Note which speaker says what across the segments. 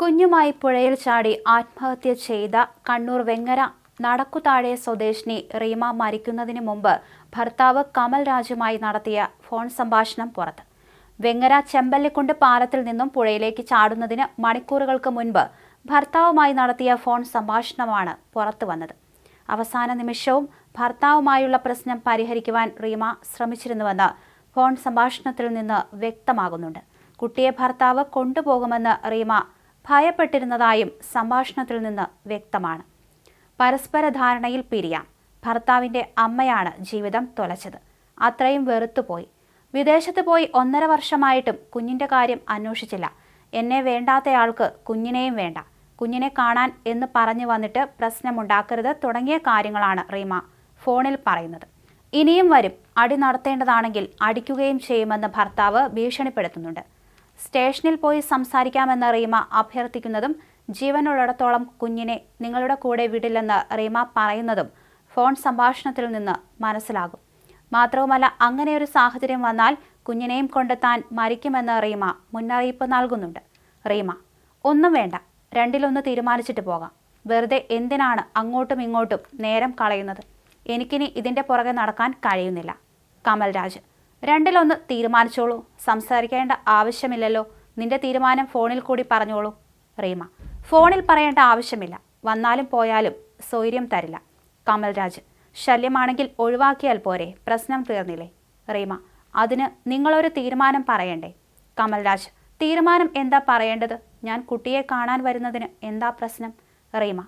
Speaker 1: കുഞ്ഞുമായി പുഴയിൽ ചാടി ആത്മഹത്യ ചെയ്ത കണ്ണൂർ വെങ്ങര നടക്കുതാഴെ സ്വദേശിനി റീമ മരിക്കുന്നതിന് മുമ്പ് ഭർത്താവ് കമൽ രാജുമായി നടത്തിയ ഫോൺ സംഭാഷണം പുറത്ത്. വെങ്ങര ചെമ്പല്ലിക്കുണ്ട് പാലത്തിൽ നിന്നും പുഴയിലേക്ക് ചാടുന്നതിന് മണിക്കൂറുകൾക്ക് മുൻപ് ഭർത്താവുമായി നടത്തിയ ഫോൺ സംഭാഷണമാണ് പുറത്തു വന്നത്. അവസാന നിമിഷവും ഭർത്താവുമായുള്ള പ്രശ്നം പരിഹരിക്കുവാൻ റീമ ശ്രമിച്ചിരുന്നുവെന്ന് ഫോൺ സംഭാഷണത്തിൽ നിന്ന് വ്യക്തമാകുന്നുണ്ട്. കുട്ടിയെ ഭർത്താവ് കൊണ്ടുപോകുമെന്ന് റീമ ഭയപ്പെട്ടിരുന്നതായും സംഭാഷണത്തിൽ നിന്ന് വ്യക്തമാണ്. പരസ്പര ധാരണയിൽ പിരിയാം. ഭർത്താവിന്റെ അമ്മയാണ് ജീവിതം തുലച്ചത്. അത്രയും വെറുത്തുപോയി. വിദേശത്ത് പോയി 1.5 വർഷമായിട്ടും കുഞ്ഞിന്റെ കാര്യം അന്വേഷിച്ചില്ല. എന്നെ വേണ്ടാത്തയാൾക്ക് കുഞ്ഞിനെയും വേണ്ട. കുഞ്ഞിനെ കാണാൻ എന്ന് പറഞ്ഞു വന്നിട്ട് പ്രശ്നമുണ്ടാക്കരുത് തുടങ്ങിയ കാര്യങ്ങളാണ് റീമ ഫോണിൽ പറയുന്നത്. ഇനിയും വരും. അടി നടത്തേണ്ടതാണെങ്കിൽ അടിക്കുകയും ചെയ്യുമെന്ന് ഭർത്താവ് ഭീഷണിപ്പെടുത്തുന്നുണ്ട്. സ്റ്റേഷനിൽ പോയി സംസാരിക്കാമെന്ന് റീമ അഭ്യർത്ഥിക്കുന്നതും ജീവനുള്ളിടത്തോളം കുഞ്ഞിനെ നിങ്ങളുടെ കൂടെ വിടില്ലെന്ന് റീമ പറയുന്നതും ഫോൺ സംഭാഷണത്തിൽ നിന്ന് മനസ്സിലാകും. മാത്രവുമല്ല, അങ്ങനെയൊരു സാഹചര്യം വന്നാൽ കുഞ്ഞിനെയും കൊണ്ട് താൻ മരിക്കുമെന്ന് റീമ മുന്നറിയിപ്പ് നൽകുന്നുണ്ട്. റീമ: ഒന്നും വേണ്ട, രണ്ടിലൊന്ന് തീരുമാനിച്ചിട്ട് പോകാം. വെറുതെ എന്തിനാണ് അങ്ങോട്ടും ഇങ്ങോട്ടും നേരം കളയുന്നത്? എനിക്കിനി ഇതിന്റെ പുറകെ നടക്കാൻ കഴിയുന്നില്ല. കമൽ രാജ്: രണ്ടിലൊന്ന് തീരുമാനിച്ചോളൂ. സംസാരിക്കേണ്ട ആവശ്യമില്ലല്ലോ. നിന്റെ തീരുമാനം ഫോണിൽ കൂടി പറഞ്ഞോളൂ. റീമ: ഫോണിൽ പറയേണ്ട ആവശ്യമില്ല. വന്നാലും പോയാലും സ്വൈര്യം തരില്ല. കമൽ രാജ്: ശല്യമാണെങ്കിൽ ഒഴിവാക്കിയാൽ പോരെ, പ്രശ്നം തീർന്നില്ലേ? റീമ: അതിന് നിങ്ങളൊരു തീരുമാനം പറയണ്ടേ? കമൽ രാജ്: തീരുമാനം എന്താ പറയേണ്ടത്? ഞാൻ കുട്ടിയെ കാണാൻ വരുന്നതിന് എന്താ പ്രശ്നം? റീമ: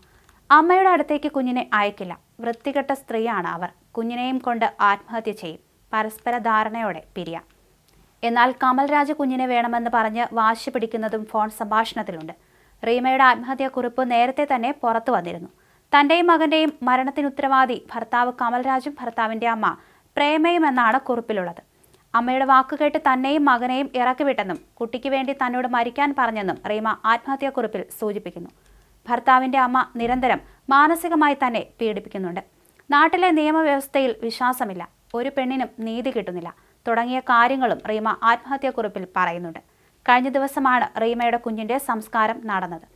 Speaker 1: അമ്മയുടെ അടുത്തേക്ക് കുഞ്ഞിനെ അയക്കില്ല. വൃത്തികെട്ട സ്ത്രീയാണ് അവർ. കുഞ്ഞിനെയും കൊണ്ട് ആത്മഹത്യ ചെയ്യും. പരസ്പര ധാരണയോടെ പിരിയാം. എന്നാൽ കമൽ രാജ് കുഞ്ഞിനെ വേണമെന്ന് പറഞ്ഞ് വാശി പിടിക്കുന്നതും ഫോൺ സംഭാഷണത്തിലുണ്ട്. റീമയുടെ ആത്മഹത്യാക്കുറിപ്പ് നേരത്തെ തന്നെ പുറത്തു വന്നിരുന്നു. തന്റെയും മകന്റെയും മരണത്തിന് ഉത്തരവാദി ഭർത്താവ് കമൽ രാജും ഭർത്താവിന്റെ അമ്മ പ്രേമയും എന്നാണ് കുറിപ്പിലുള്ളത്. അമ്മയുടെ വാക്കുകേട്ട് തന്നെയും മകനെയും ഇറക്കിവിട്ടെന്നും കുട്ടിക്ക് വേണ്ടി തന്നോട് മരിക്കാൻ പറഞ്ഞെന്നും റീമ ആത്മഹത്യാക്കുറിപ്പിൽ സൂചിപ്പിക്കുന്നു. ഭർത്താവിന്റെ അമ്മ നിരന്തരം മാനസികമായി തന്നെ പീഡിപ്പിക്കുന്നുണ്ട്. നാട്ടിലെ നിയമവ്യവസ്ഥയിൽ വിശ്വാസമില്ല. ഒരു പെണ്ണിനും നീതി കിട്ടുന്നില്ല തുടങ്ങിയ കാര്യങ്ങളും റീമ ആത്മഹത്യാക്കുറിപ്പിൽ പറയുന്നുണ്ട്. കഴിഞ്ഞ ദിവസമാണ് റീമയുടെ കുഞ്ഞിന്റെ സംസ്കാരം നടന്നത്.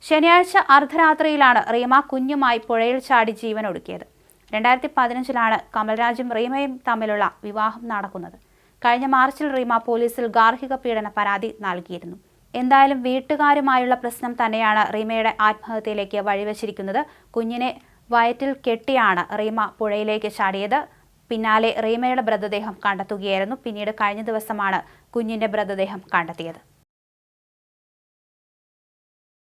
Speaker 1: ശനിയാഴ്ച അർദ്ധരാത്രിയിലാണ് റീമ കുഞ്ഞുമായി പുഴയിൽ ചാടി ജീവനൊടുക്കിയത്. 2015 കമൽരാജും റീമയും തമ്മിലുള്ള വിവാഹം നടക്കുന്നത്. കഴിഞ്ഞ മാർച്ചിൽ റീമ പോലീസിൽ ഗാർഹിക പീഡന പരാതി നൽകിയിരുന്നു. എന്തായാലും വീട്ടുകാരുമായുള്ള പ്രശ്നം തന്നെയാണ് റീമയുടെ ആത്മഹത്യയിലേക്ക് വഴിവെച്ചിരിക്കുന്നത്. കുഞ്ഞിനെ വയറ്റിൽ കെട്ടിയാണ് റീമ പുഴയിലേക്ക് ചാടിയത്. പിന്നാലെ റീമയുടെ മൃതദേഹം കണ്ടെത്തുകയായിരുന്നു. പിന്നീട് കഴിഞ്ഞ ദിവസമാണ് കുഞ്ഞിന്റെ മൃതദേഹം കണ്ടെത്തിയത്.